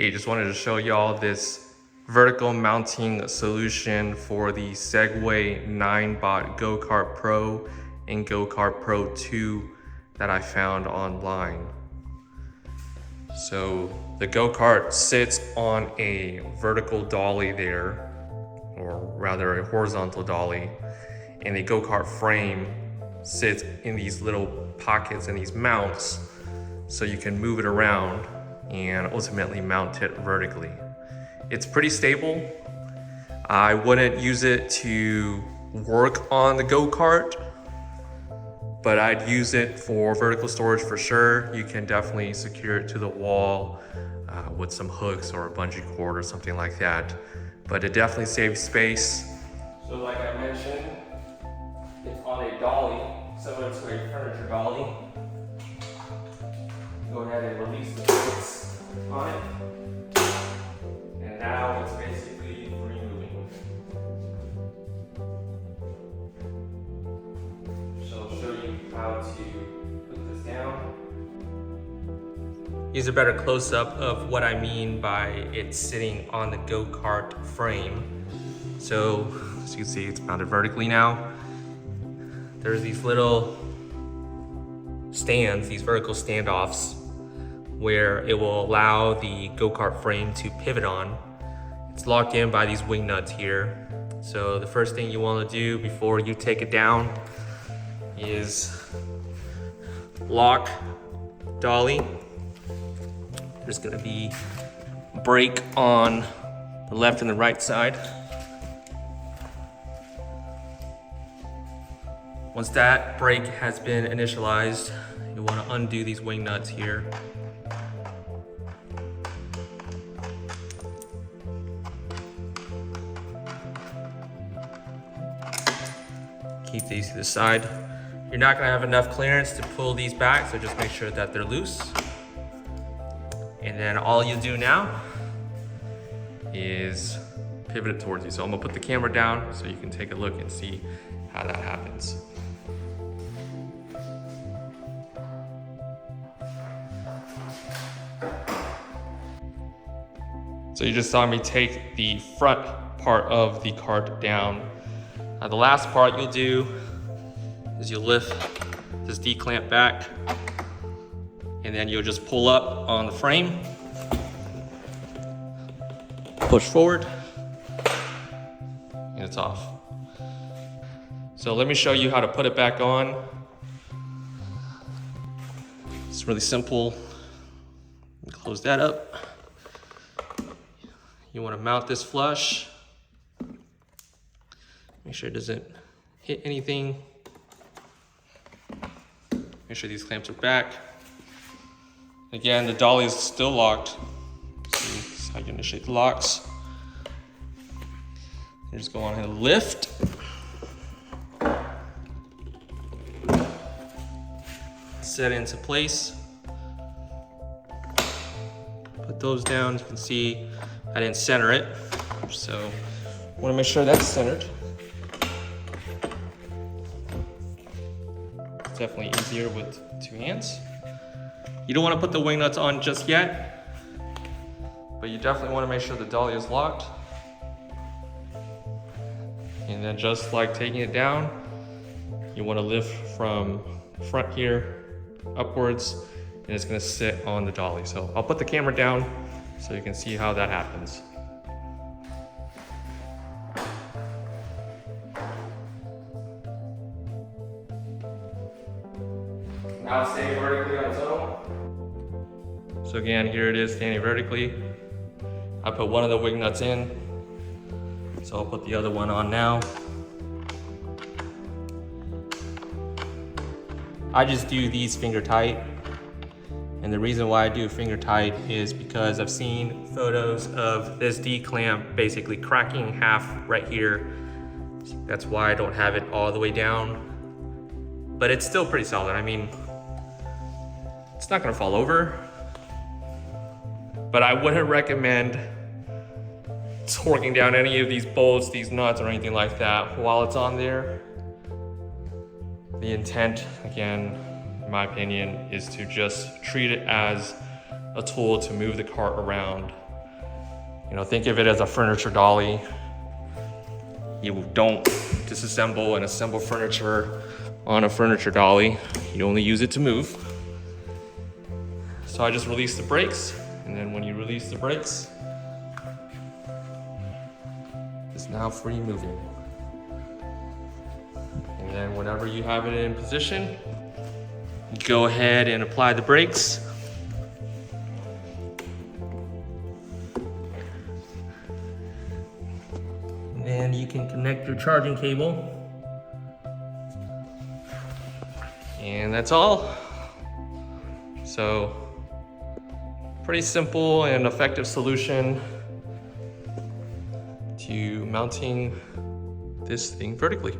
Hey, just wanted to show y'all this vertical mounting solution for the Segway 9-bot GoKart Pro and GoKart Pro2 that I found online. So the go-kart sits on a vertical dolly there, or rather a horizontal dolly, and the go-kart frame sits in these little pockets and these mounts so you can move it around and ultimately mount it vertically. It's pretty stable. I wouldn't use it to work on the go-kart, but I'd use it for vertical storage for sure. You can definitely secure it to the wall with some hooks or a bungee cord or something like that. But it definitely saves space. So like I mentioned, it's on a dolly, similar to a furniture dolly. Go ahead and release the plates on it. And now it's basically free moving. So I'll show you how to put this down. Here's a better close-up of what I mean by it sitting on the go-kart frame. So as you can see, it's mounted vertically now. There's these little stands, these vertical standoffs, where it will allow the go-kart frame to pivot on. It's locked in by these wing nuts here. So the first thing you want to do before you take it down is lock dolly. There's going to be a brake on the left and the right side. Once that brake has been initialized, you want to undo these wing nuts here. Keep these to the side. You're not going to have enough clearance to pull these back, so just make sure that they're loose. And then all you do now is pivot it towards you. So I'm going to put the camera down so you can take a look and see how that happens. So you just saw me take the front part of the cart down. The last part you'll do is you'll lift this D-clamp back, and then you'll just pull up on the frame, push forward, and it's off. So let me show you how to put it back on. It's really simple. Close that up. You want to mount this flush. Make sure it doesn't hit anything. Make sure these clamps are back. Again, the dolly is still locked. See, this is how you initiate the locks. You just go on ahead and lift. Set it into place. Put those down. You can see I didn't center it, so I want to make sure that's centered. It's definitely easier with two hands. You don't want to put the wing nuts on just yet, but you definitely want to make sure the dolly is locked. And then just like taking it down, you want to lift from the front here upwards, and it's going to sit on the dolly. So I'll put the camera down so you can see how that happens. Now it's standing vertically on its own. So again, here it is standing vertically. I put one of the wing nuts in, so I'll put the other one on now. I just do these finger tight. And the reason why I do finger tight is because I've seen photos of this D-clamp basically cracking in half right here. That's why I don't have it all the way down. But it's still pretty solid. I mean, it's not gonna fall over. But I wouldn't recommend torquing down any of these bolts, these nuts, or anything like that while it's on there. The intent, again, in my opinion, is to just treat it as a tool to move the cart around You know, think of it as a furniture dolly. You don't disassemble and assemble furniture on a furniture dolly. You only use it to move. So I just release the brakes, and then when you release the brakes, it's now free moving. And then whenever you have it in position, you go ahead and apply the brakes. And then you can connect your charging cable. And that's all. So, pretty simple and effective solution to mounting this thing vertically.